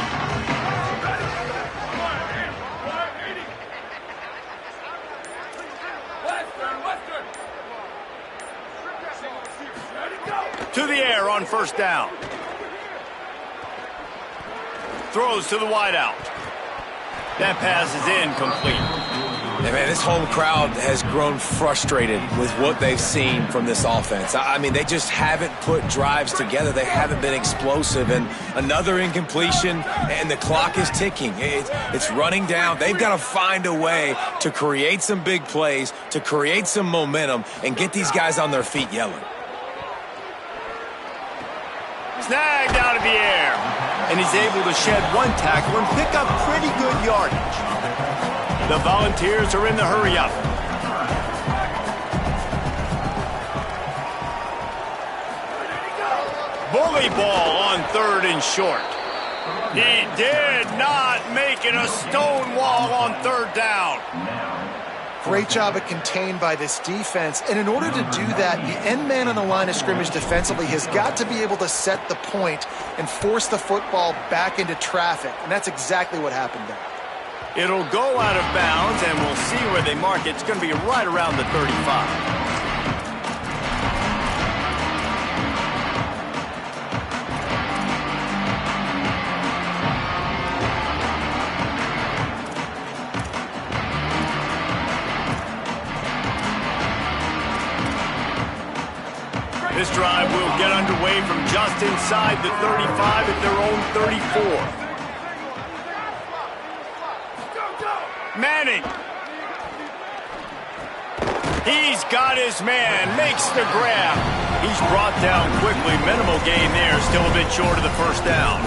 S1: To the air on 1st down. Throws to the wideout. That pass is incomplete.
S3: Hey, man, this whole crowd has grown frustrated with what they've seen from this offense. I mean, they just haven't put drives together. They haven't been explosive. And another incompletion, and the clock is ticking. It's running down. They've got to find a way to create some big plays, to create some momentum, and get these guys on their feet yelling.
S1: Snagged out of the air. And he's able to shed 1 tackle and pick up pretty good yardage. The Volunteers are in the hurry-up. Bully ball on 3rd and short. He did not make it a stone wall on 3rd down.
S2: Great job at contained by this defense. And in order to do that, the end man on the line of scrimmage defensively has got to be able to set the point and force the football back into traffic. And that's exactly what happened there.
S1: It'll go out of bounds, and we'll see where they mark it. It's going to be right around the 35. This drive will get underway from just inside the 35 at their own 34. Manning. He's got his man, makes the grab. He's brought down quickly. Minimal gain there, still a bit short of the 1st down.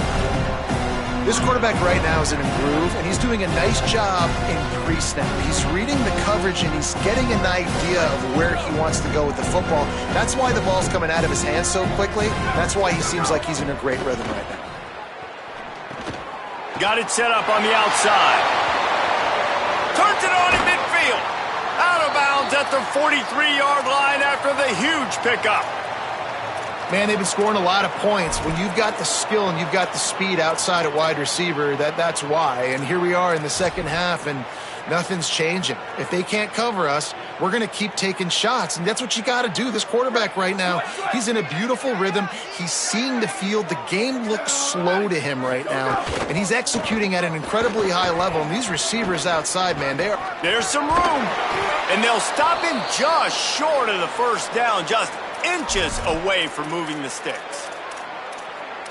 S2: This quarterback right now is in a groove, and he's doing a nice job in pre-snap. He's reading the coverage, and he's getting an idea of where he wants to go with the football. That's why the ball's coming out of his hands so quickly. That's why he seems like he's in a great rhythm right now.
S1: Got it set up on the outside. Turns it on in midfield. Out of bounds at the 43-yard line after the huge pickup.
S2: Man, they've been scoring a lot of points. When you've got the skill and you've got the speed outside at wide receiver, that's why. And here we are in the 2nd half, and nothing's changing. If they can't cover us, we're going to keep taking shots, and that's what you got to do. This quarterback right now, he's in a beautiful rhythm. He's seeing the field. The game looks slow to him right now, and he's executing at an incredibly high level. And these receivers outside, man,
S1: there's some room, and they'll stop him just short of the 1st down, just inches away from moving the sticks.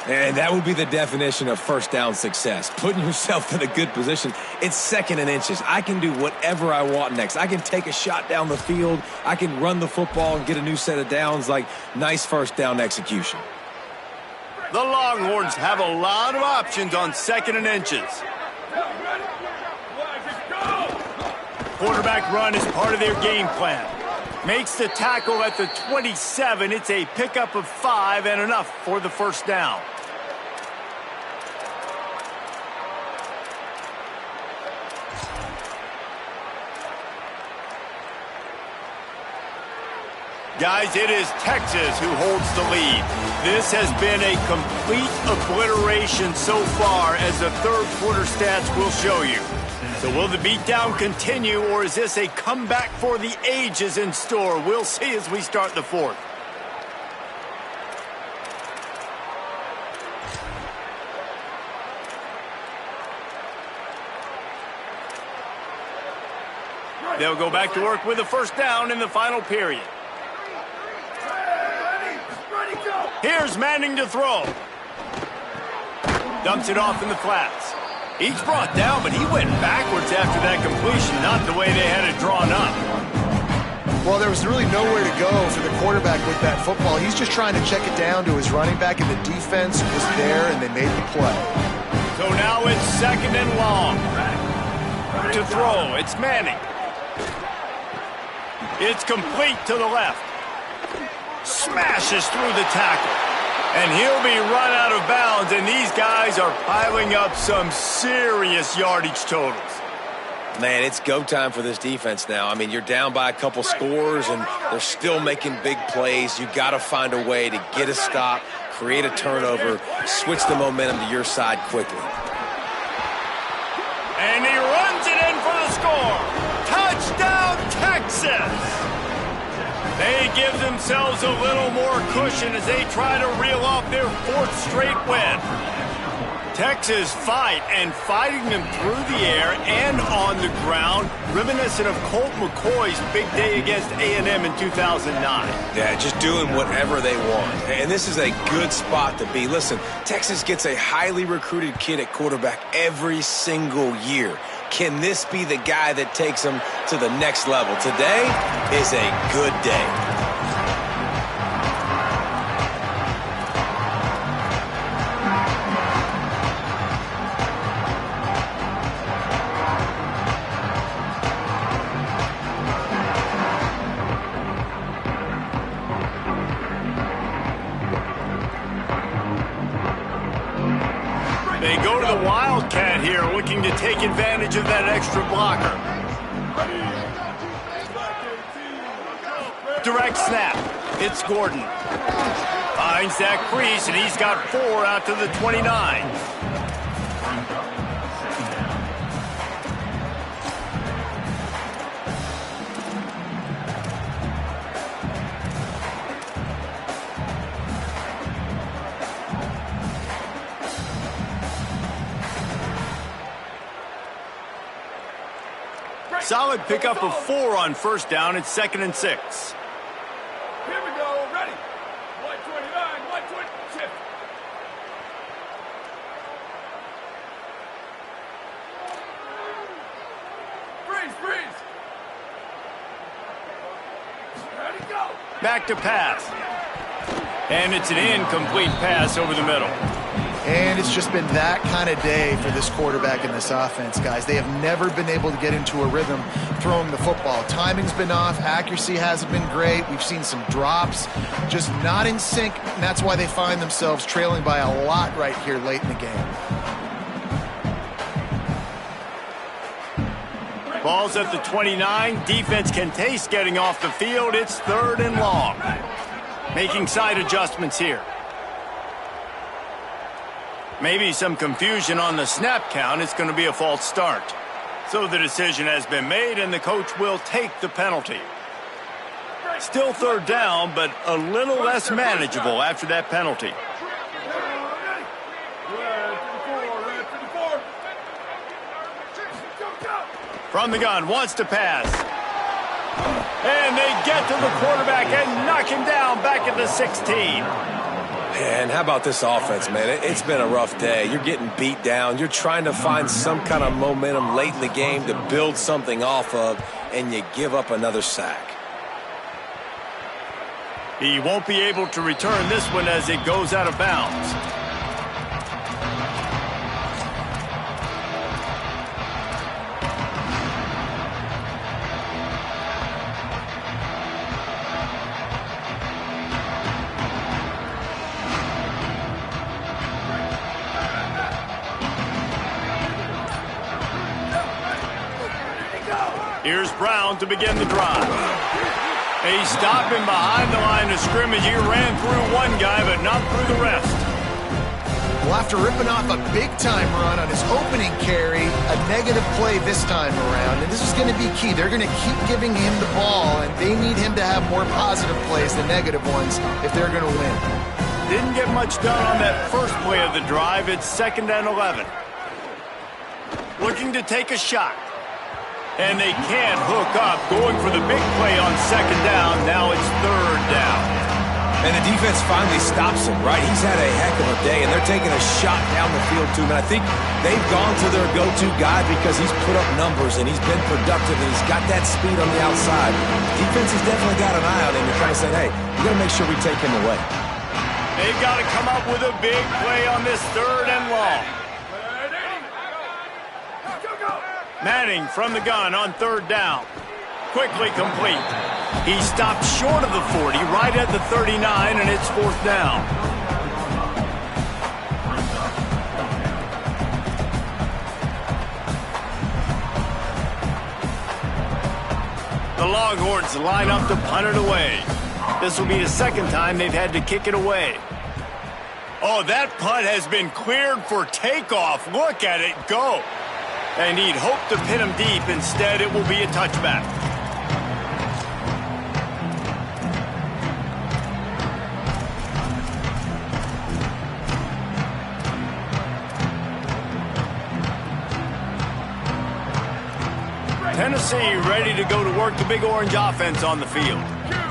S3: And that would be the definition of 1st down success. Putting yourself in a good position. It's 2nd and inches. I can do whatever I want next. I can take a shot down the field. I can run the football and get a new set of downs. Like, nice 1st down execution.
S1: The Longhorns have a lot of options on 2nd and inches. Quarterback run is part of their game plan. Makes the tackle at the 27. It's a pickup of 5 and enough for the 1st down. Guys, it is Texas who holds the lead. This has been a complete obliteration so far, as the third quarter stats will show you. So will the beatdown continue, or is this a comeback for the ages in store? We'll see as we start the fourth. They'll go back to work with a first down in the final period. Here's Manning to throw. Dumps it off in the flats. He's brought down, but he went backwards after that completion, not the way they had it drawn up.
S2: Well, there was really nowhere to go for the quarterback with that football. He's just trying to check it down to his running back, and the defense was there, and they made the play.
S1: So now it's second and long. To throw, it's Manning. It's complete to the left. Smashes through the tackle. And he'll be run out of bounds, and these guys are piling up some serious yardage totals.
S3: Man, it's go time for this defense now. I mean, you're down by a couple scores, and they're still making big plays. You got to find a way to get a stop, create a turnover, switch the momentum to your side quickly.
S1: And he runs it in for the score. Touchdown, Texas! They give themselves a little more cushion as they try to reel off their fourth straight win. Texas fighting them through the air and on the ground, reminiscent of Colt McCoy's big day against A&M in 2009.
S3: Yeah, just doing whatever they want. And this is a good spot to be. Listen, Texas gets a highly recruited kid at quarterback every single year. Can this be the guy that takes them to the next level? Today is a good day.
S1: They go to the Wildcat here, looking to take advantage of that extra blocker. Direct snap. It's Gordon. Finds that crease, and he's got 4 out to the 29. Solid pickup of 4 on first down. It's 2nd and 6.
S6: Here we go. Ready. 129, 120, shift. Freeze. Ready, go.
S1: Back to pass. And it's an incomplete pass over the middle.
S2: And it's just been that kind of day for this quarterback in this offense, guys. They have never been able to get into a rhythm throwing the football. Timing's been off. Accuracy hasn't been great. We've seen some drops, just not in sync, and that's why they find themselves trailing by a lot right here late in the game.
S1: Ball's at the 29. Defense can taste getting off the field. It's 3rd and long. Making side adjustments here. Maybe some confusion on the snap count. It's going to be a false start. So the decision has been made, and the coach will take the penalty. Still 3rd down, but a little less manageable after that penalty. From the gun, wants to pass. And they get to the quarterback and knock him down back at the 16.
S3: And how about this offense, man? It's been a rough day. You're getting beat down. You're trying to find some kind of momentum late in the game to build something off of, and you give up another sack.
S1: He won't be able to return this one as it goes out of bounds. Here's Brown to begin the drive. They stopped him behind the line of scrimmage. He ran through one guy, but not through the rest.
S2: Well, after ripping off a big-time run on his opening carry, a negative play this time around, and this is going to be key. They're going to keep giving him the ball, and they need him to have more positive plays than negative ones if they're going to win.
S1: Didn't get much done on that first play of the drive. It's 2nd and 11. Looking to take a shot. And they can't hook up. Going for the big play on 2nd down. Now it's 3rd down.
S3: And the defense finally stops him, right? He's had a heck of a day, and they're taking a shot down the field to him. And I think they've gone to their go-to guy because he's put up numbers, and he's been productive, and he's got that speed on the outside. The defense has definitely got an eye on him and kind of said, hey, we got to make sure we take him away.
S1: They've got to come up with a big play on this 3rd and long. Manning from the gun on 3rd down. Quickly complete. He stopped short of the 40, right at the 39, and it's 4th down. The Longhorns line up to punt it away. This will be the 2nd time they've had to kick it away. Oh, that punt has been cleared for takeoff. Look at it go. And he'd hoped to pin him deep. Instead, it will be a touchback. Tennessee ready to go to work the Big Orange offense on the field.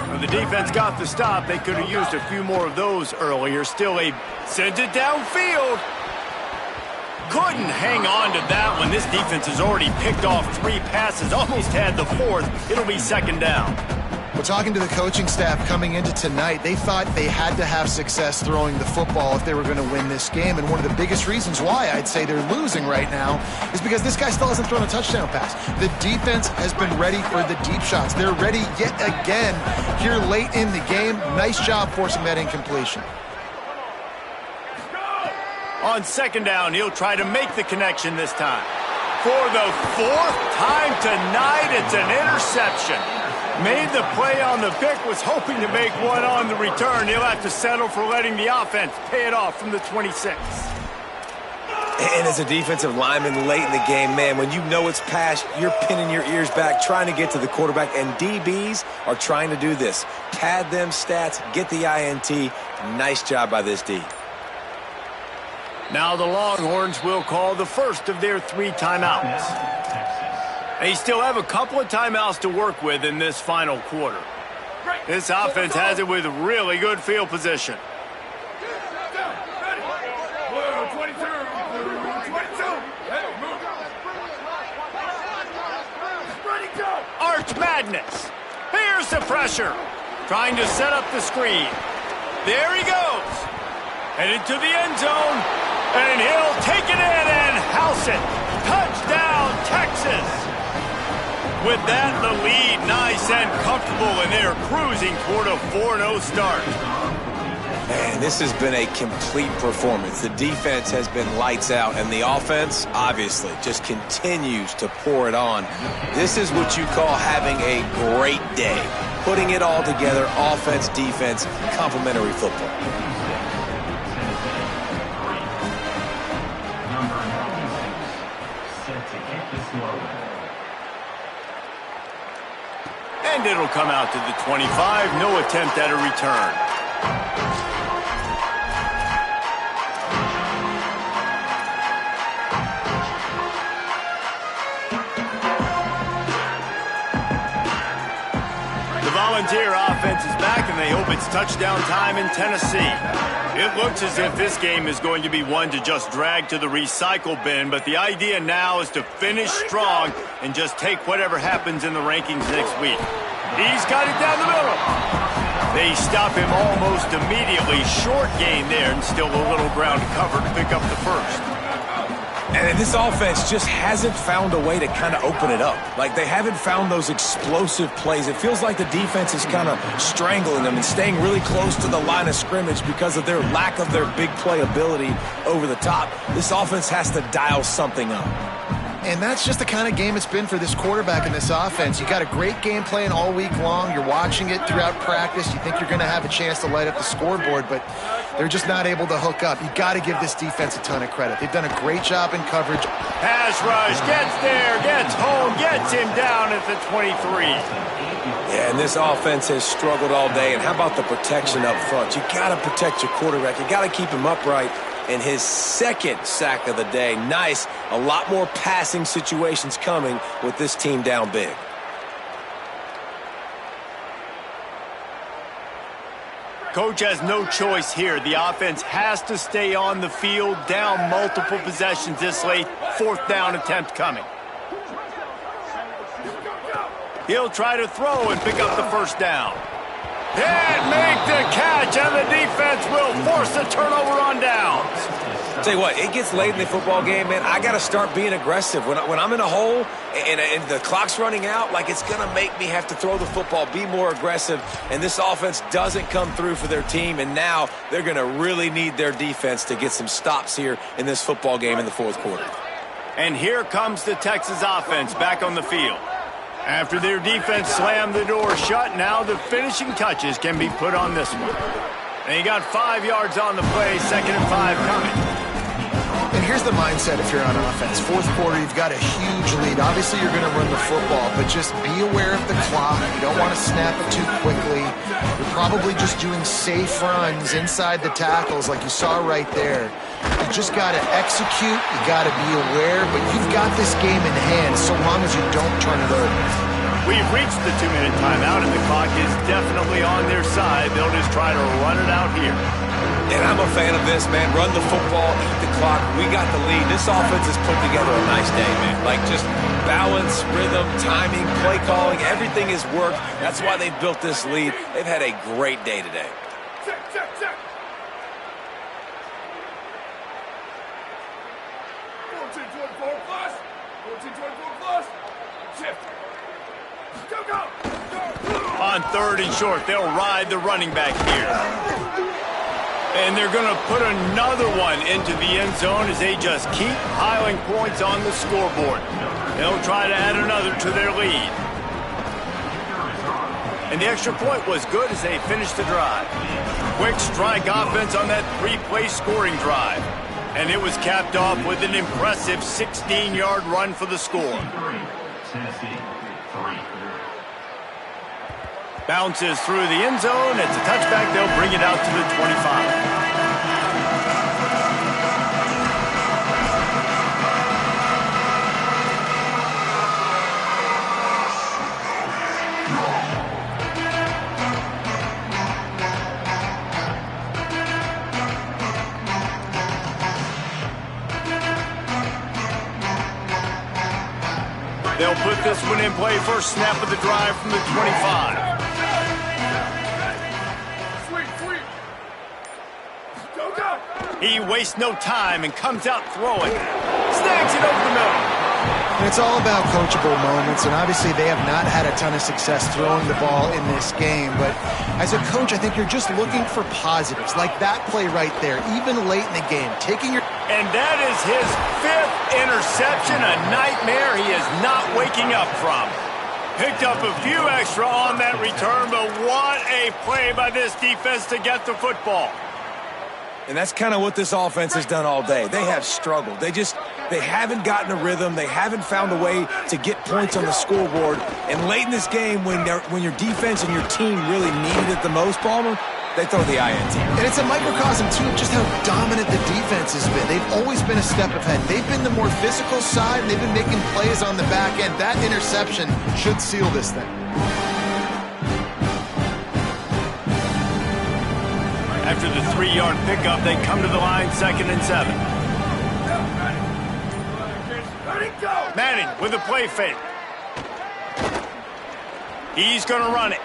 S1: When the defense got the stop, they could have used a few more of those earlier. Still, a sent it downfield. Couldn't hang on to that one. This defense has already picked off 3 passes, almost had the 4th. It'll be 2nd down.
S2: Well, talking to the coaching staff coming into tonight, they thought they had to have success throwing the football if they were going to win this game. And one of the biggest reasons why I'd say they're losing right now is because this guy still hasn't thrown a touchdown pass. The defense has been ready for the deep shots. They're ready yet again here late in the game. Nice job forcing that incompletion.
S1: On 2nd down, he'll try to make the connection this time. For the 4th time tonight, it's an interception. Made the play on the pick, was hoping to make one on the return. He'll have to settle for letting the offense pay it off from the 26.
S3: And as a defensive lineman late in the game, man, when you know it's past, you're pinning your ears back, trying to get to the quarterback, and DBs are trying to do this. Pad them stats, get the INT. Nice job by this D.
S1: Now the Longhorns will call the first of their 3 timeouts. They still have a couple of timeouts to work with in this final quarter. This offense has it with really good field position. Arch madness. Here's the pressure. Trying to set up the screen. There he goes. Headed to the end zone. And he'll take it in and house it. Touchdown, Texas. With that, the lead nice and comfortable, and they're cruising toward a 4-0 start.
S3: Man, this has been a complete performance. The defense has been lights out, and the offense, obviously, just continues to pour it on. This is what you call having a great day. Putting it all together, offense, defense, complementary football.
S1: And it'll come out to the 25. No attempt at a return. The Volunteer offense is back, and they hope it's touchdown time in Tennessee. It looks as if this game is going to be one to just drag to the recycle bin, but the idea now is to finish strong and just take whatever happens in the rankings next week. He's got it down the middle. They stop him almost immediately. Short gain there, and still a little ground to cover to pick up the first.
S3: And this offense just hasn't found a way to kind of open it up. Like, they haven't found those explosive plays. It feels like the defense is kind of strangling them and staying really close to the line of scrimmage because of their lack of their big play ability over the top. This offense has to dial something up.
S2: And that's just the kind of game it's been for this quarterback in this offense. You got a great game plan all week long. You're watching it throughout practice. You think you're going to have a chance to light up the scoreboard, but they're just not able to hook up. You got to give this defense a ton of credit. They've done a great job in coverage.
S1: Pass rush, gets there, gets home, gets him down at the 23.
S3: Yeah, and this offense has struggled all day. And how about the protection up front? You got to protect your quarterback. You got to keep him upright. And his second sack of the day. Nice. A lot more passing situations coming with this team down big.
S1: Coach has no choice here. The offense has to stay on the field, down multiple possessions this late. 4th down attempt coming. He'll try to throw and pick up the first down. Can't make the catch, and the defense will force a turnover on downs.
S3: Tell you what, it gets late in the football game, man. I got to start being aggressive. When I'm in a hole and the clock's running out, like, it's going to make me have to throw the football, be more aggressive, and this offense doesn't come through for their team, and now they're going to really need their defense to get some stops here in this football game in the 4th quarter.
S1: And here comes the Texas offense back on the field. After their defense slammed the door shut, now the finishing touches can be put on this one. And you got 5 yards on the play, 2nd and 5 coming.
S2: And here's the mindset if you're on offense. 4th quarter, you've got a huge lead. Obviously, you're going to run the football, but just be aware of the clock. You don't want to snap it too quickly. You're probably just doing safe runs inside the tackles like you saw right there. You just got to execute. You got to be aware, but you've got this game in hand so long as you don't turn it over.
S1: We've reached the 2-minute timeout, and the clock is definitely on their side. They'll just try to run it out here.
S3: And I'm a fan of this, man. Run the football, eat the clock. We got the lead. This offense has put together a nice day, man. Like, just balance, rhythm, timing, play calling, everything has worked. That's why they've built this lead. They've had a great day today.
S6: Check, check, check. 14-24 plus. 14-24 plus. Shift. Go, go.
S1: On 3rd and short, they'll ride the running back here. And they're going to put another one into the end zone as they just keep piling points on the scoreboard. They'll try to add another to their lead. And the extra point was good as they finished the drive. Quick strike offense on that 3-play scoring drive. And it was capped off with an impressive 16-yard run for the score. Bounces through the end zone. It's a touchback. They'll bring it out to the 25. They'll put this one in play. First snap of the drive from the 25. He wastes no time and comes out throwing. Snags it over the middle.
S2: And it's all about coachable moments, and obviously they have not had a ton of success throwing the ball in this game. But as a coach, I think you're just looking for positives, like that play right there, even late in the game.
S1: And that is his 5th interception, a nightmare he is not waking up from. Picked up a few extra on that return, but what a play by this defense to get the football.
S3: And that's kind of what this offense has done all day. They have struggled. They haven't gotten a rhythm. They haven't found a way to get points on the scoreboard. And late in this game, when your defense and your team really needed it the most, Palmer, they throw the INT.
S2: And it's a microcosm, too, of just how dominant the defense has been. They've always been a step ahead. They've been the more physical side, and they've been making plays on the back end. That interception should seal this thing.
S1: After the 3-yard pickup, they come to the line, 2nd and 7. Manning with a play fake. He's going to run it.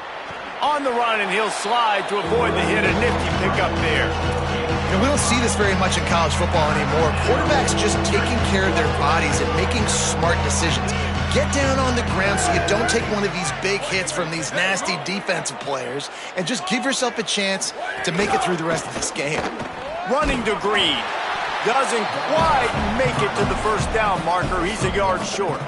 S1: On the run, and he'll slide to avoid the hit. A nifty pickup there.
S2: You know, we don't see this very much in college football anymore. Quarterbacks just taking care of their bodies and making smart decisions. Get down on the ground so you don't take one of these big hits from these nasty defensive players, and just give yourself a chance to make it through the rest of this game.
S1: Running to Green. Doesn't quite make it to the first down marker. He's a yard short.